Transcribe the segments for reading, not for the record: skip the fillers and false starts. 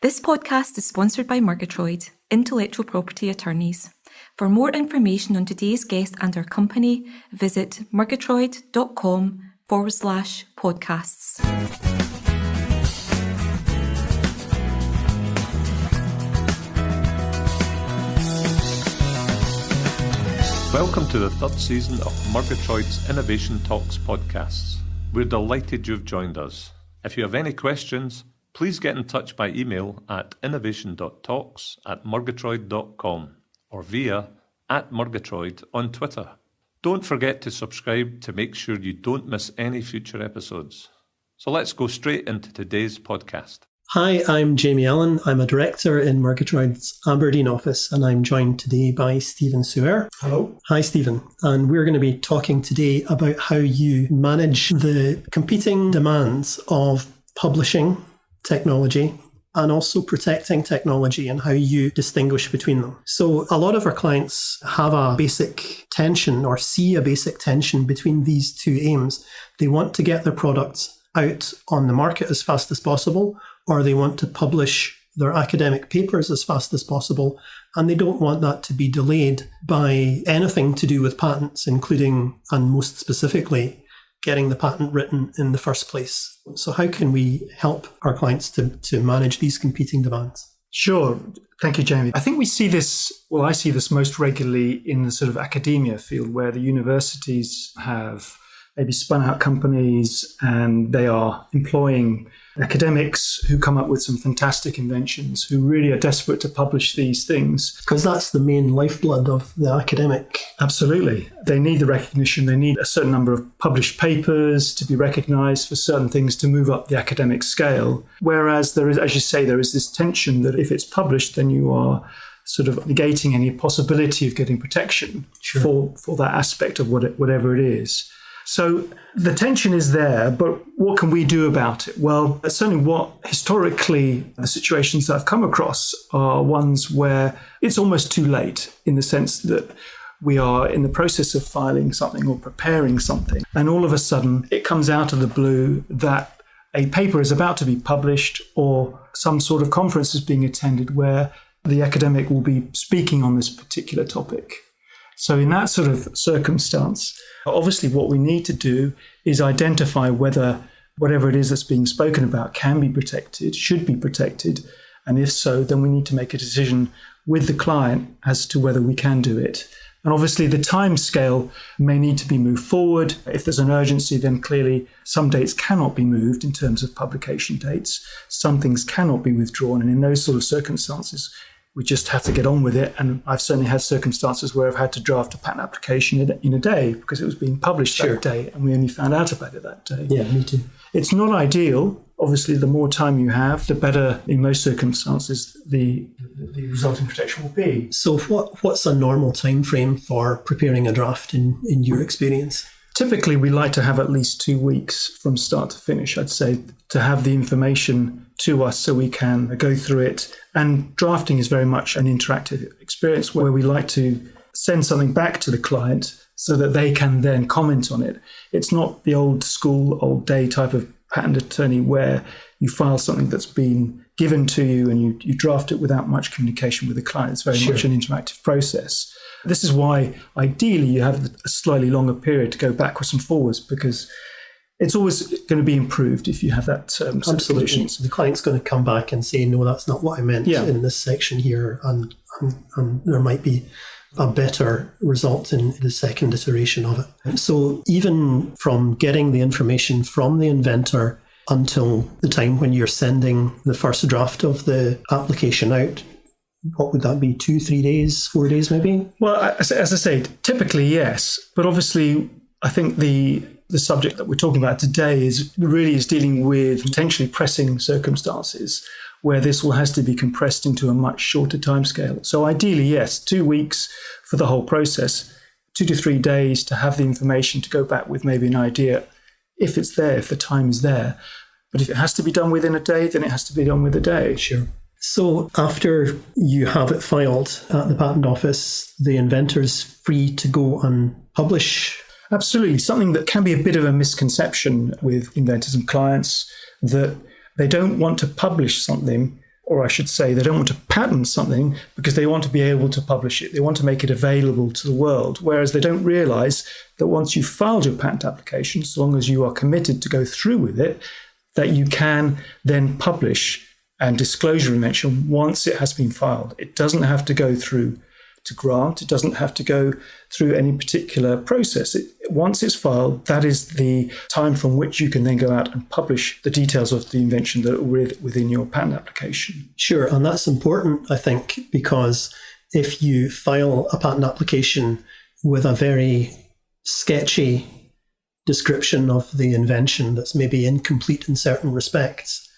This podcast is sponsored by Murgatroyd, intellectual property attorneys. For more information on today's guest and our company, visit murgatroyd.com/podcasts. Welcome to the third season of Murgatroyd's Innovation Talks podcasts. We're delighted you've joined us. If you have any questions, please get in touch by email at innovation.talks@murgatroyd.com or via @Murgatroyd on Twitter. Don't forget to subscribe to make sure you don't miss any future episodes. So let's go straight into today's podcast. Hi, I'm Jamie Allan. I'm a director in Murgatroyd's Aberdeen office, and I'm joined today by Steven Suèr. Hello. Hi, Steven. And we're going to be talking today about how you manage the competing demands of publishing technology and also protecting technology and how you distinguish between them. So a lot of our clients have a basic tension or see a basic tension between these two aims. They want to get their products out on the market as fast as possible, or they want to publish their academic papers as fast as possible, and they don't want that to be delayed by anything to do with patents, including, and most specifically, getting the patent written in the first place. So how can we help our clients to manage these competing demands? Sure. Thank you, Jamie. I think I see this most regularly in the sort of academia field, where the universities have maybe spun out companies and they are employing academics who come up with some fantastic inventions, who really are desperate to publish these things. Because that's the main lifeblood of the academic. Absolutely. They need the recognition. They need a certain number of published papers to be recognized for certain things to move up the academic scale. Whereas there is, as you say, there is this tension that if it's published, then you are sort of negating any possibility of getting protection for that aspect of whatever it is. So the tension is there, but what can we do about it? Well, certainly historically, the situations that I've come across are ones where it's almost too late, in the sense that we are in the process of filing something or preparing something, and all of a sudden it comes out of the blue that a paper is about to be published, or some sort of conference is being attended where the academic will be speaking on this particular topic. So in that sort of circumstance, obviously what we need to do is identify whether whatever it is that's being spoken about can be protected, should be protected. And if so, then we need to make a decision with the client as to whether we can do it. And obviously the time scale may need to be moved forward. If there's an urgency, then clearly some dates cannot be moved in terms of publication dates. Some things cannot be withdrawn. And in those sort of circumstances, we just have to get on with it. And I've certainly had circumstances where I've had to draft a patent application in a day because it was being published that day and we only found out about it that day. Yeah, me too. It's not ideal. Obviously, the more time you have, the better, in most circumstances, the resulting protection will be. So what's a normal time frame for preparing a draft in your experience? Typically, we like to have at least 2 weeks from start to finish, I'd say, to have the information to us so we can go through it. And drafting is very much an interactive experience where we like to send something back to the client so that they can then comment on it. It's not the old school, old day type of patent attorney where you file something that's been given to you and you draft it without much communication with the client. It's very much an interactive process. This is why, ideally, you have a slightly longer period to go backwards and forwards, because it's always going to be improved if you have that Absolutely. So the client's going to come back and say, no, that's not what I meant in this section here. And there might be a better result in the second iteration of it. So even from getting the information from the inventor until the time when you're sending the first draft of the application out, what would that be? 2, 3 days, 4 days maybe? Well, as I say, typically yes. But obviously, I think the subject that we're talking about today is dealing with potentially pressing circumstances where this all has to be compressed into a much shorter timescale. So ideally, yes, 2 weeks for the whole process, 2 to 3 days to have the information to go back with maybe an idea if it's there, if the time is there. But if it has to be done within a day, then it has to be done within a day. Sure. So after you have it filed at the patent office, the inventor's free to go and publish? Absolutely. Something that can be a bit of a misconception with inventors and clients, that they don't want to publish something or I should say, they don't want to patent something because they want to be able to publish it. They want to make it available to the world, whereas they don't realize that once you've filed your patent application, as long as you are committed to go through with it, that you can then publish and disclose your invention once it has been filed. It doesn't have to go through to grant. It doesn't have to go through any particular process. Once it's filed, that is the time from which you can then go out and publish the details of the invention that are within your patent application. Sure, and that's important, I think, because if you file a patent application with a very sketchy description of the invention that's maybe incomplete in certain respects,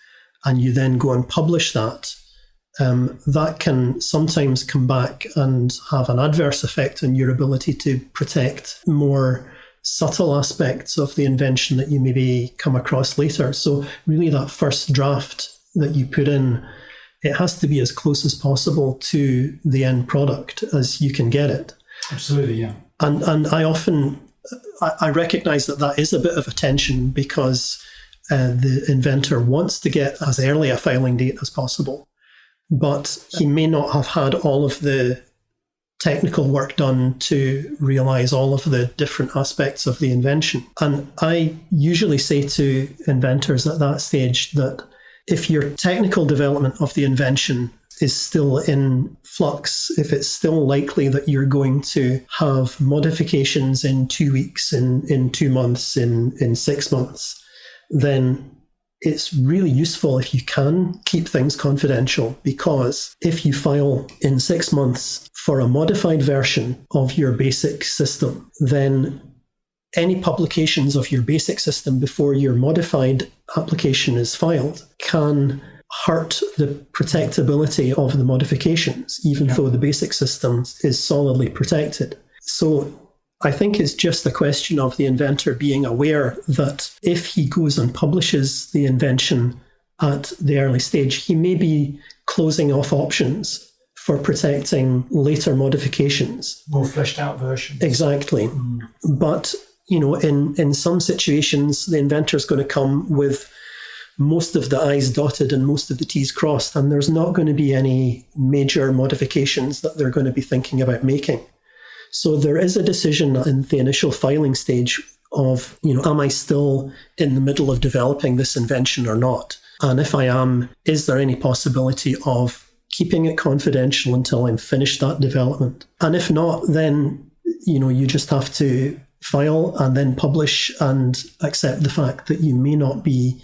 and you then go and publish that, that can sometimes come back and have an adverse effect on your ability to protect more subtle aspects of the invention that you maybe come across later. So really that first draft that you put in, it has to be as close as possible to the end product as you can get it. Absolutely, yeah. And I recognise that is a bit of a tension because the inventor wants to get as early a filing date as possible, but he may not have had all of the technical work done to realise all of the different aspects of the invention. And I usually say to inventors at that stage that if your technical development of the invention is still in flux, if it's still likely that you're going to have modifications in 2 weeks, in 2 months, in 6 months, then it's really useful if you can keep things confidential, because if you file in 6 months for a modified version of your basic system, then any publications of your basic system before your modified application is filed can hurt the protectability of the modifications, even though the basic system is solidly protected. So I think it's just a question of the inventor being aware that if he goes and publishes the invention at the early stage, he may be closing off options for protecting later modifications. More fleshed out versions. Exactly. But, in some situations, the inventor's going to come with most of the I's dotted and most of the T's crossed, and there's not going to be any major modifications that they're going to be thinking about making. So there is a decision in the initial filing stage of, am I still in the middle of developing this invention or not? And if I am, is there any possibility of keeping it confidential until I'm finished that development? And if not, then, you just have to file and then publish and accept the fact that you may not be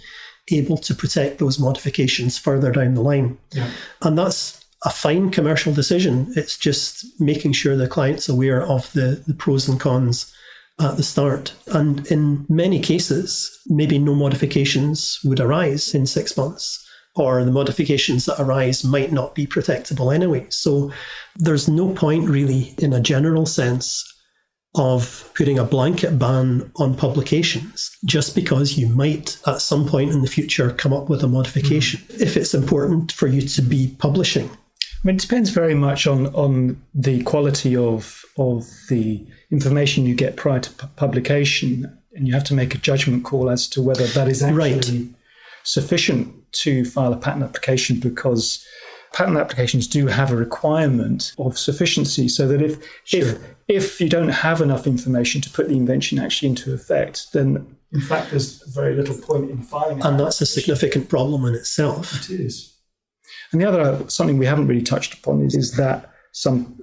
able to protect those modifications further down the line. Yeah. And that's a fine commercial decision. It's just making sure the client's aware of the pros and cons at the start. And in many cases, maybe no modifications would arise in 6 months, or the modifications that arise might not be protectable anyway. So there's no point really, in a general sense, of putting a blanket ban on publications just because you might at some point in the future come up with a modification if it's important for you to be publishing. I mean, it depends very much on the quality of the information you get prior to publication, and you have to make a judgment call as to whether that is actually sufficient to file a patent application, because patent applications do have a requirement of sufficiency, so that if you don't have enough information to put the invention actually into effect, then in fact there's very little point in filing it. And that's a significant problem in itself. It is. And the other, something we haven't really touched upon is that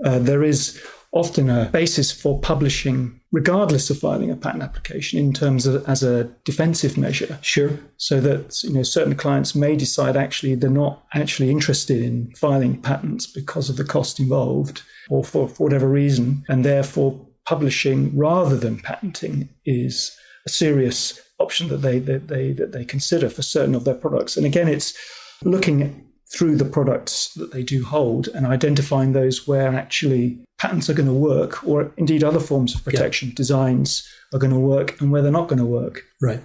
there is often a basis for publishing regardless of filing a patent application in terms of as a defensive measure. Sure. So that certain clients may decide actually they're not actually interested in filing patents because of the cost involved or for whatever reason, and therefore publishing rather than patenting is a serious option that they consider for certain of their products. And again, it's looking through the products that they do hold and identifying those where actually patents are going to work, or indeed other forms of protection, designs are going to work, and where they're not going to work. Right.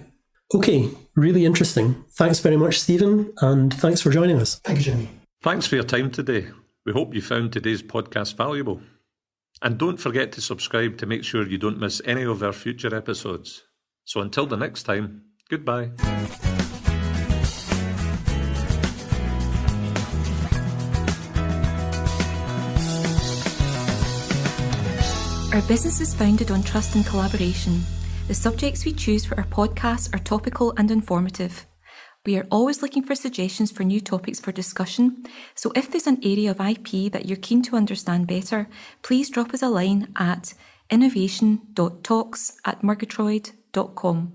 Okay, really interesting. Thanks very much, Stephen, and thanks for joining us. Thank you, Jamie. Thanks for your time today. We hope you found today's podcast valuable. And don't forget to subscribe to make sure you don't miss any of our future episodes. So until the next time, goodbye. Our business is founded on trust and collaboration. The subjects we choose for our podcasts are topical and informative. We are always looking for suggestions for new topics for discussion, so if there's an area of IP that you're keen to understand better, please drop us a line at innovation.talks@murgatroyd.com.